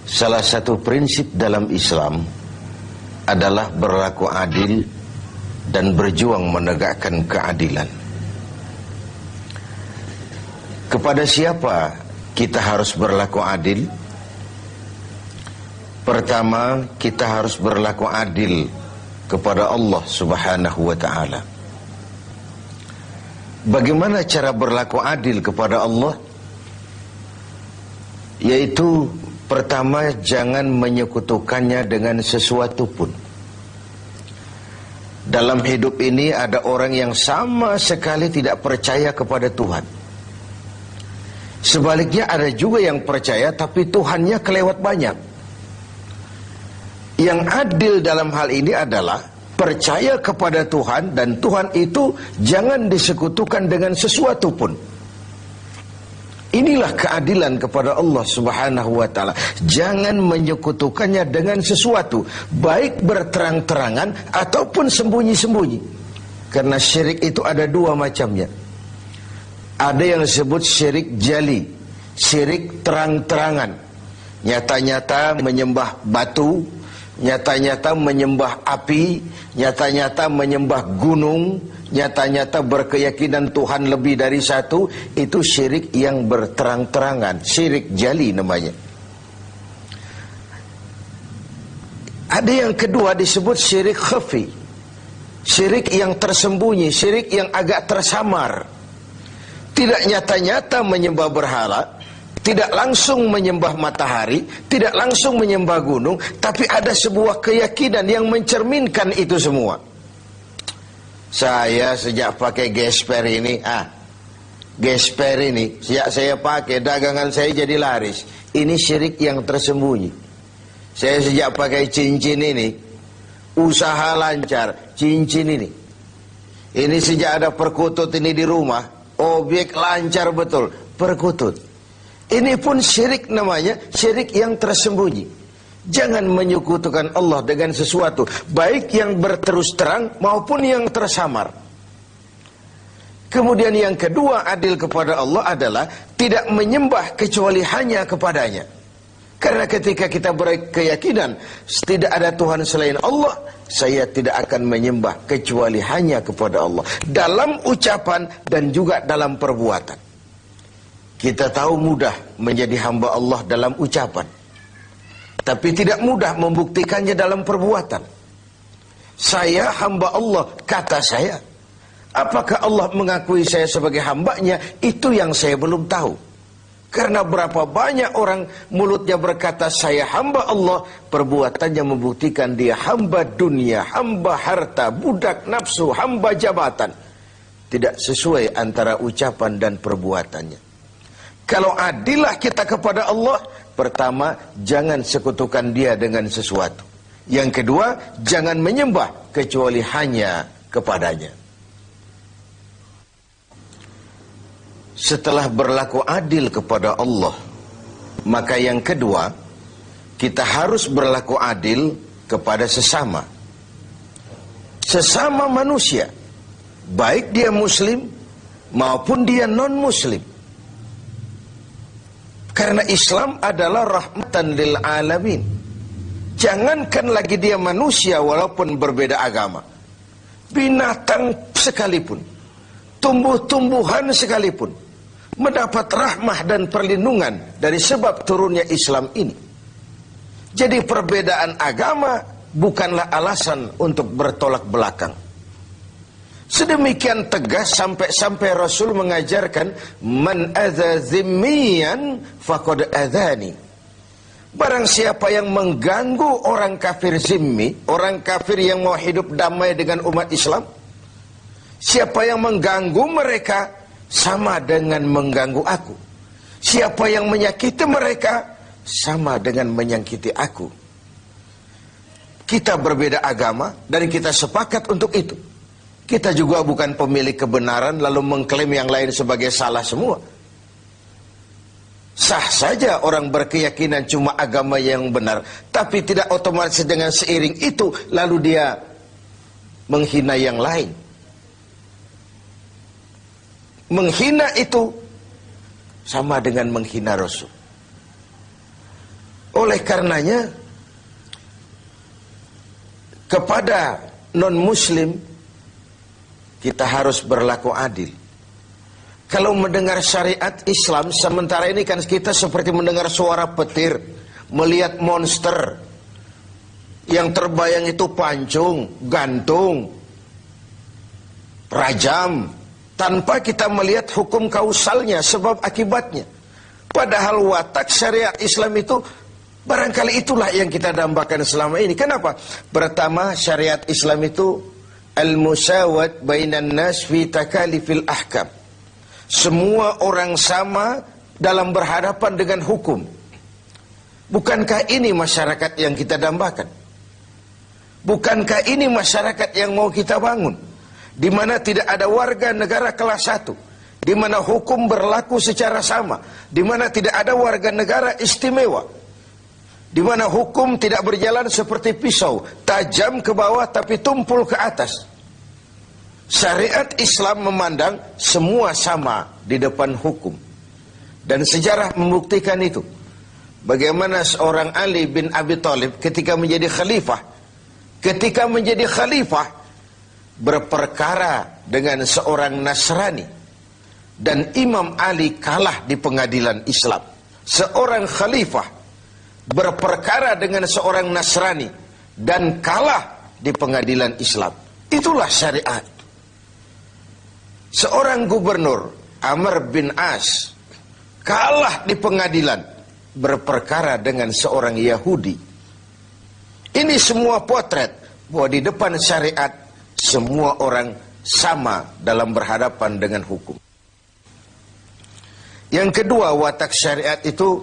Salah satu prinsip dalam Islam adalah berlaku adil dan berjuang menegakkan keadilan. Kepada siapa kita harus berlaku adil? Pertama, kita harus berlaku adil kepada Allah Subhanahu wa ta'ala. Bagaimana cara berlaku adil kepada Allah? Yaitu pertama, jangan menyekutukannya dengan sesuatu pun. Dalam hidup ini ada orang yang sama sekali tidak percaya kepada Tuhan. Sebaliknya ada juga yang percaya tapi Tuhannya kelewat banyak. Yang adil dalam hal ini adalah percaya kepada Tuhan, dan Tuhan itu jangan disekutukan dengan sesuatu pun. Inilah keadilan kepada Allah Subhanahu wa ta'ala. Jangan menyekutukannya dengan sesuatu, baik berterang-terangan ataupun sembunyi-sembunyi. Karena syirik itu ada dua macamnya. Ada yang disebut syirik jali, syirik terang-terangan. Nyata-nyata menyembah batu, nyata-nyata menyembah api, nyata-nyata menyembah gunung, nyata-nyata berkeyakinan Tuhan lebih dari satu. Itu syirik yang berterang-terangan, syirik jali namanya. Ada yang kedua disebut syirik khafi, syirik yang tersembunyi, syirik yang agak tersamar. Tidak nyata-nyata menyembah berhala, tidak langsung menyembah matahari, tidak langsung menyembah gunung, tapi ada sebuah keyakinan yang mencerminkan itu semua. Saya sejak pakai gesper ini, gesper ini, sejak saya pakai, dagangan saya jadi laris. Ini syirik yang tersembunyi. Saya sejak pakai cincin ini, usaha lancar, cincin ini. Ini sejak ada perkutut ini di rumah, objek lancar betul, perkutut. Ini pun syirik namanya, syirik yang tersembunyi. Jangan menyekutukan Allah dengan sesuatu, baik yang berterus terang maupun yang tersamar. Kemudian yang kedua, adil kepada Allah adalah tidak menyembah kecuali hanya kepadanya. Karena ketika kita berkeyakinan tidak ada Tuhan selain Allah, saya tidak akan menyembah kecuali hanya kepada Allah, dalam ucapan dan juga dalam perbuatan. Kita tahu mudah menjadi hamba Allah dalam ucapan, tapi tidak mudah membuktikannya dalam perbuatan. Saya hamba Allah, kata saya. Apakah Allah mengakui saya sebagai hambanya? Itu yang saya belum tahu. Karena berapa banyak orang mulutnya berkata saya hamba Allah, perbuatannya membuktikan dia hamba dunia, hamba harta, budak nafsu, hamba jabatan. Tidak sesuai antara ucapan dan perbuatannya. Kalau adillah kita kepada Allah, pertama, jangan sekutukan dia dengan sesuatu. Yang kedua, jangan menyembah kecuali hanya kepadanya. Setelah berlaku adil kepada Allah, maka yang kedua, kita harus berlaku adil kepada sesama. Sesama manusia, baik dia muslim maupun dia non-muslim. Karena Islam adalah rahmatan lil alamin. Jangankan lagi dia manusia walaupun berbeda agama, binatang sekalipun, tumbuh-tumbuhan sekalipun mendapat rahmah dan perlindungan dari sebab turunnya Islam ini. Jadi perbedaan agama bukanlah alasan untuk bertolak belakang. Sedemikian tegas sampai Rasul mengajarkan, man adza zimmiyan faqad adzani. Barang siapa yang mengganggu orang kafir zimmi, orang kafir yang mau hidup damai dengan umat Islam, siapa yang mengganggu mereka sama dengan mengganggu aku. Siapa yang menyakiti mereka sama dengan menyakiti aku. Kita berbeda agama dan kita sepakat untuk itu. Kita juga bukan pemilik kebenaran lalu mengklaim yang lain sebagai salah semua. Sah saja orang berkeyakinan cuma agama yang benar, tapi tidak otomatis dengan seiring itu lalu dia menghina yang lain. Menghina itu sama dengan menghina Rasul. Oleh karenanya, kepada non-muslim kita harus berlaku adil. Kalau mendengar syariat Islam, sementara ini kan kita seperti mendengar suara petir, melihat monster. Yang terbayang itu pancung, gantung, rajam, tanpa kita melihat hukum kausalnya, sebab akibatnya. Padahal watak syariat Islam itu barangkali itulah yang kita dambakan selama ini. Kenapa? Pertama, syariat Islam itu al-musawat bainan nas fi takalifil ahkam. Semua orang sama dalam berhadapan dengan hukum. Bukankah ini masyarakat yang kita dambakan? Bukankah ini masyarakat yang mau kita bangun? Di mana tidak ada warga negara kelas 1, di mana hukum berlaku secara sama, di mana tidak ada warga negara istimewa, di mana hukum tidak berjalan seperti pisau, tajam ke bawah tapi tumpul ke atas. Syariat Islam memandang semua sama di depan hukum. Dan sejarah membuktikan itu. Bagaimana seorang Ali bin Abi Thalib ketika menjadi khalifah, berperkara dengan seorang Nasrani, dan Imam Ali kalah di pengadilan Islam. Seorang khalifah berperkara dengan seorang Nasrani dan kalah di pengadilan Islam. Itulah syariat. Seorang gubernur, Amr bin As, kalah di pengadilan berperkara dengan seorang Yahudi. Ini semua potret bahwa di depan syariat semua orang sama dalam berhadapan dengan hukum. Yang kedua, watak syariat itu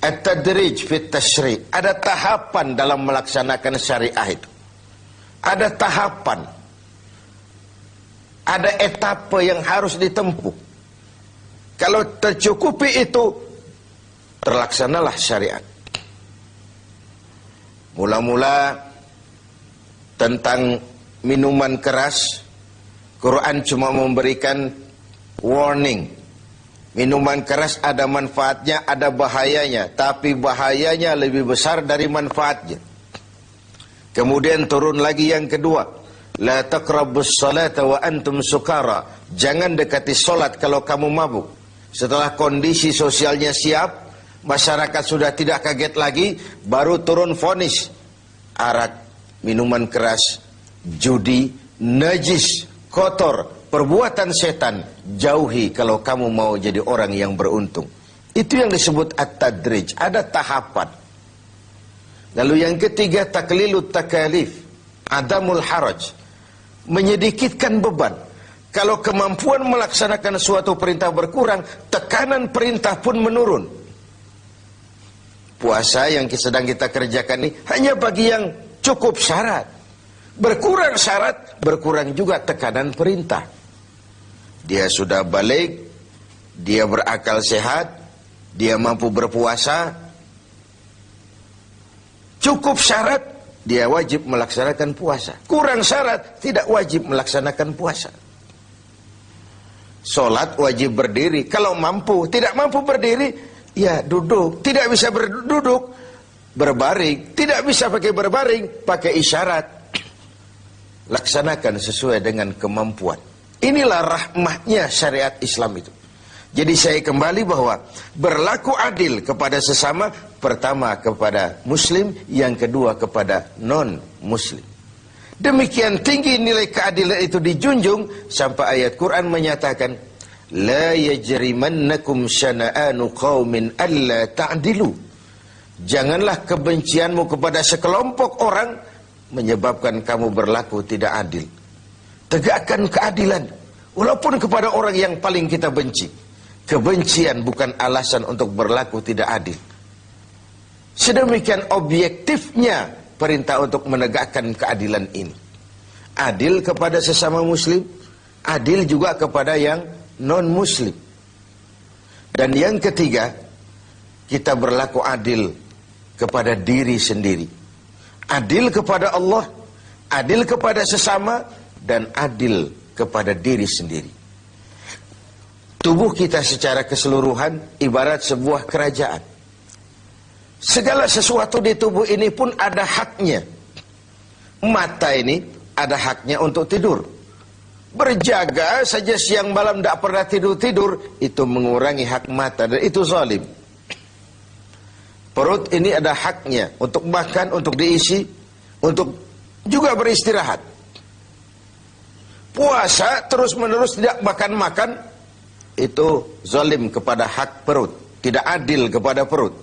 at-tadrij fit tasyri'. Ada tahapan dalam melaksanakan syariah itu. Ada tahapan. Ada etapa yang harus ditempuh. Kalau tercukupi itu, terlaksanalah syariat. Mula-mula tentang minuman keras, Quran cuma memberikan warning. Minuman keras ada manfaatnya, ada bahayanya, tapi bahayanya lebih besar dari manfaatnya. Kemudian turun lagi yang kedua, la taqrabus salata wa antum sukara. Jangan dekati solat kalau kamu mabuk. Setelah kondisi sosialnya siap, masyarakat sudah tidak kaget lagi, baru turun vonis. Arak, minuman keras, judi, najis, kotor, perbuatan setan, jauhi kalau kamu mau jadi orang yang beruntung. Itu yang disebut at-tadrij, ada tahapan. Lalu yang ketiga, taklilut takalif, adamul haraj, menyedikitkan beban. Kalau kemampuan melaksanakan suatu perintah berkurang, tekanan perintah pun menurun. Puasa yang sedang kita kerjakan ini hanya bagi yang cukup syarat. Berkurang syarat, berkurang juga tekanan perintah. Dia sudah balik, dia berakal sehat, dia mampu berpuasa. Cukup syarat, dia wajib melaksanakan puasa. Kurang syarat, tidak wajib melaksanakan puasa. Solat wajib berdiri. Kalau mampu, tidak mampu berdiri, ya duduk. Tidak bisa berduduk, berbaring. Tidak bisa pakai berbaring, pakai isyarat. Laksanakan sesuai dengan kemampuan. Inilah rahmatnya syariat Islam itu. Jadi saya kembali bahwa berlaku adil kepada sesama, pertama kepada muslim, yang kedua kepada non-muslim. Demikian tinggi nilai keadilan itu dijunjung sampai ayat Quran menyatakan, la yajrimannakum syana'anu qaumin alla ta'dilu. Janganlah kebencianmu kepada sekelompok orang menyebabkan kamu berlaku tidak adil. Tegakkan keadilan walaupun kepada orang yang paling kita benci. Kebencian bukan alasan untuk berlaku tidak adil. Sedemikian objektifnya perintah untuk menegakkan keadilan ini. Adil kepada sesama muslim, adil juga kepada yang non-muslim. Dan yang ketiga, kita berlaku adil kepada diri sendiri. Adil kepada Allah, adil kepada sesama, dan adil kepada diri sendiri. Tubuh kita secara keseluruhan ibarat sebuah kerajaan. Segala sesuatu di tubuh ini pun ada haknya. Mata ini ada haknya untuk tidur. Berjaga saja siang malam tidak pernah tidur-tidur, itu mengurangi hak mata dan itu zalim. Perut ini ada haknya untuk makan, untuk diisi, untuk juga beristirahat. Puasa terus-menerus tidak makan-makan, itu zalim kepada hak perut, tidak adil kepada perut.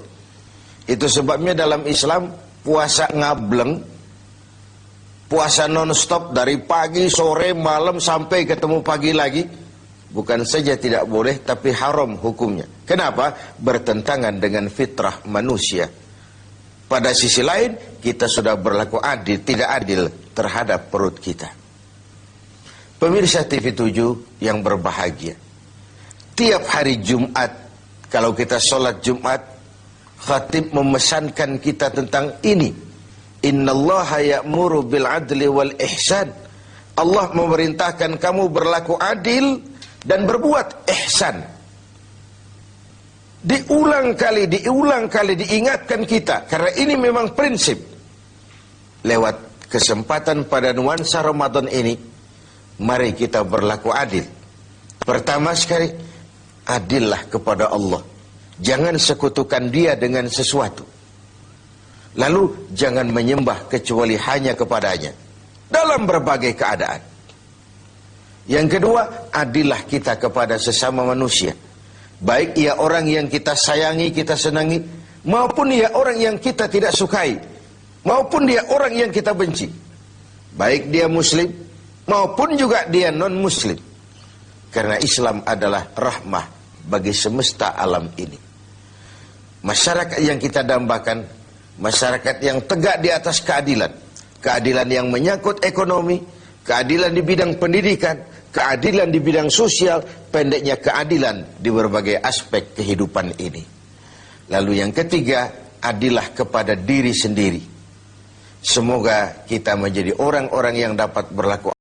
Itu sebabnya dalam Islam puasa ngableng, puasa non-stop dari pagi, sore, malam sampai ketemu pagi lagi, bukan saja tidak boleh tapi haram hukumnya. Kenapa? Bertentangan dengan fitrah manusia. Pada sisi lain kita sudah berlaku adil, tidak adil terhadap perut kita. Pemirsa TV 7 yang berbahagia, tiap hari Jumat kalau kita sholat Jumat, khatib memesankan kita tentang ini. Innallaha ya'muru bil adli wal ihsan. Allah memerintahkan kamu berlaku adil dan berbuat ihsan. Diulang kali diingatkan kita, karena ini memang prinsip. Lewat kesempatan pada nuansa Ramadan ini, mari kita berlaku adil. Pertama sekali, adillah kepada Allah. Jangan sekutukan Dia dengan sesuatu. Lalu jangan menyembah kecuali hanya kepadanya dalam berbagai keadaan. Yang kedua, adillah kita kepada sesama manusia. Baik ia orang yang kita sayangi, kita senangi, maupun ia orang yang kita tidak sukai, maupun dia orang yang kita benci. Baik dia muslim, maupun juga dia non-muslim. Karena Islam adalah rahmah bagi semesta alam ini. Masyarakat yang kita dambakan, masyarakat yang tegak di atas keadilan. Keadilan yang menyangkut ekonomi, keadilan di bidang pendidikan, keadilan di bidang sosial, pendeknya keadilan di berbagai aspek kehidupan ini. Lalu yang ketiga, adillah kepada diri sendiri. Semoga kita menjadi orang-orang yang dapat berlaku